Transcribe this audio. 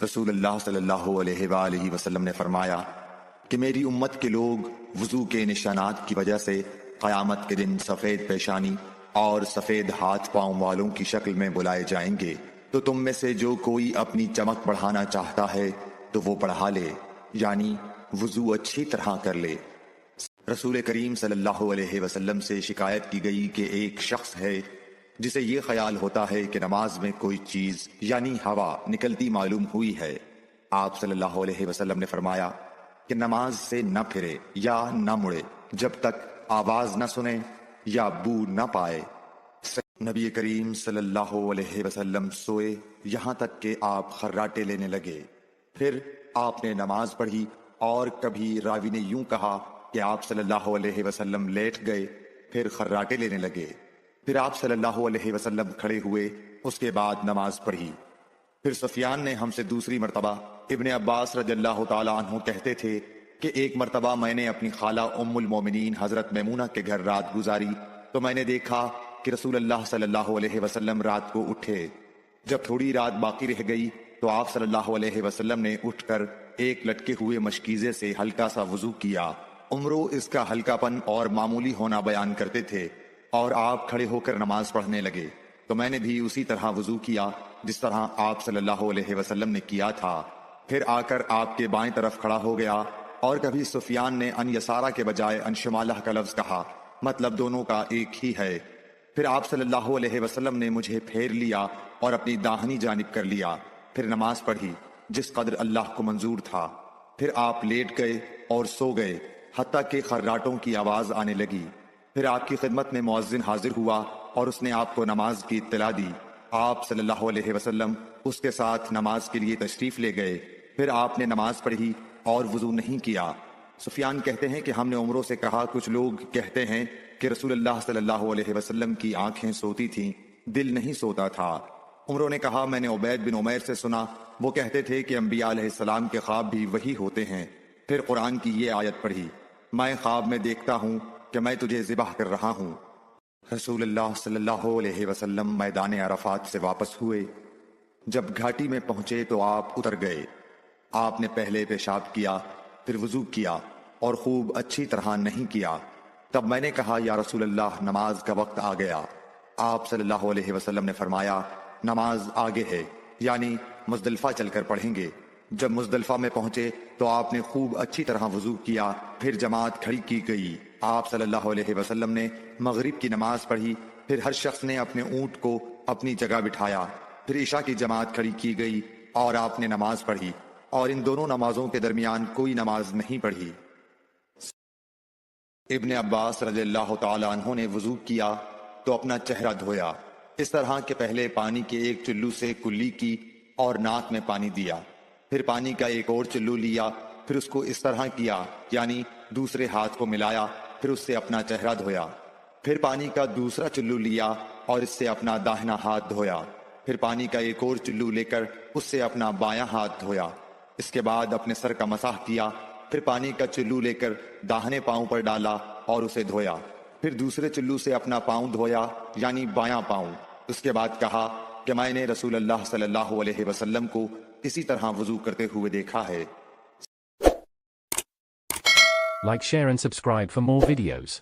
رسول اللہ صلی اللہ علیہ وآلہ وسلم نے فرمایا کہ میری امت کے لوگ وضو کے نشانات کی وجہ سے قیامت کے دن سفید پیشانی اور سفید ہاتھ پاؤں والوں کی شکل میں بلائے جائیں گے، تو تم میں سے جو کوئی اپنی چمک بڑھانا چاہتا ہے تو وہ بڑھا لے، یعنی وضو اچھی طرح کر لے۔ رسول کریم صلی اللہ علیہ وسلم سے شکایت کی گئی کہ ایک شخص ہے جسے یہ خیال ہوتا ہے کہ نماز میں کوئی چیز یعنی ہوا نکلتی معلوم ہوئی ہے۔ آپ صلی اللہ علیہ وسلم نے فرمایا کہ نماز سے نہ پھرے یا نہ مڑے جب تک آواز نہ سنے یا بو نہ پائے۔ نبی کریم صلی اللہ علیہ وسلم سوئے یہاں تک کہ آپ خراٹے لینے لگے، پھر آپ نے نماز پڑھی، اور کبھی راوی نے یوں کہا کہ آپ صلی اللہ علیہ وسلم لیٹ گئے پھر خراٹے لینے لگے، پھر آپ صلی اللہ علیہ وسلم کھڑے ہوئے، اس کے بعد نماز پڑھی۔ پھر سفیان نے ہم سے دوسری مرتبہ، ابن عباس رضی اللہ تعالی عنہ کہتے تھے کہ ایک مرتبہ میں نے اپنی خالہ ام المومنین حضرت میمونہ کے گھر رات گزاری تو میں نے دیکھا کہ رسول اللہ صلی اللہ علیہ وسلم رات کو اٹھے۔ جب تھوڑی رات باقی رہ گئی تو آپ صلی اللہ علیہ وسلم نے اٹھ کر ایک لٹکے ہوئے مشکیزے سے ہلکا سا وضو کیا۔ عمرو اس کا ہلکا پن اور معمولی ہونا بیان کرتے تھے، اور آپ کھڑے ہو کر نماز پڑھنے لگے تو میں نے بھی اسی طرح وضو کیا جس طرح آپ صلی اللہ علیہ وسلم نے کیا تھا، پھر آ کر آپ کے بائیں طرف کھڑا ہو گیا۔ اور کبھی سفیان نے ان یسارہ کے بجائے ان شمالہ کا لفظ کہا، مطلب دونوں کا ایک ہی ہے۔ پھر آپ صلی اللہ علیہ وسلم نے مجھے پھیر لیا اور اپنی داہنی جانب کر لیا، پھر نماز پڑھی جس قدر اللہ کو منظور تھا، پھر آپ لیٹ گئے اور سو گئے حتیٰ کہ خراٹوں کی آواز آنے لگی۔ پھر آپ کی خدمت میں مؤذن حاضر ہوا اور اس نے آپ کو نماز کی اطلاع دی۔ آپ صلی اللہ علیہ وسلم اس کے ساتھ نماز کے لیے تشریف لے گئے، پھر آپ نے نماز پڑھی اور وضو نہیں کیا۔ سفیان کہتے ہیں کہ ہم نے عمروں سے کہا، کچھ لوگ کہتے ہیں کہ رسول اللہ صلی اللہ علیہ وسلم کی آنکھیں سوتی تھیں، دل نہیں سوتا تھا۔ عمروں نے کہا، میں نے عبید بن عمیر سے سنا، وہ کہتے تھے کہ انبیاء علیہ السلام کے خواب بھی وہی ہوتے ہیں۔ پھر قرآن کی یہ آیت پڑھی، میں خواب میں دیکھتا ہوں کہ میں تجھے ذبح کر رہا ہوں۔ رسول اللہ صلی اللہ علیہ وسلم میدان عرفات سے واپس ہوئے۔ جب گھاٹی میں پہنچے تو آپ اتر گئے۔ آپ نے پہلے پیشاب کیا، پھر وضو کیا اور خوب اچھی طرح نہیں کیا۔ تب میں نے کہا، یا رسول اللہ، نماز کا وقت آ گیا۔ آپ صلی اللہ علیہ وسلم نے فرمایا، نماز آگے ہے، یعنی مزدلفہ چل کر پڑھیں گے۔ جب مزدلفہ میں پہنچے تو آپ نے خوب اچھی طرح وضو کیا، پھر جماعت کھڑی کی گئی۔ آپ صلی اللہ علیہ وسلم نے مغرب کی نماز پڑھی، پھر ہر شخص نے اپنے اونٹ کو اپنی جگہ بٹھایا، پھر عشاء کی جماعت کھڑی کی گئی اور آپ نے نماز پڑھی، اور ان دونوں نمازوں کے درمیان کوئی نماز نہیں پڑھی۔ ابن عباس رضی اللہ تعالی عنہ نے وضو کیا تو اپنا چہرہ دھویا، اس طرح کہ پہلے پانی کے ایک چلو سے کلی کی اور ناک میں پانی دیا، پھر پانی کا ایک اور چلو لیا، پھر اس کو اس طرح کیا، یعنی دوسرے ہاتھ کو ملایا، پھر اس سے اپنا چہرہ دھویا، پھر پانی کا دوسرا چلو لیا اور اس سے اپنا داہنا ہاتھ دھویا، پھر پانی کا ایک اور چلو لے کر اس سے اپنا بایاں ہاتھ دھویا، اس کے بعد اپنے سر کا مسح کیا، پھر پانی کا چلو لے کر داہنے پاؤں پر ڈالا اور اسے دھویا، پھر دوسرے چلو سے اپنا پاؤں دھویا، یعنی بایاں پاؤں۔ اس کے بعد کہا کہ میں نے رسول اللہ صلی اللہ علیہ وسلم کو اسی طرح وضو کرتے ہوئے دیکھا ہے۔ Like, share and subscribe for more videos.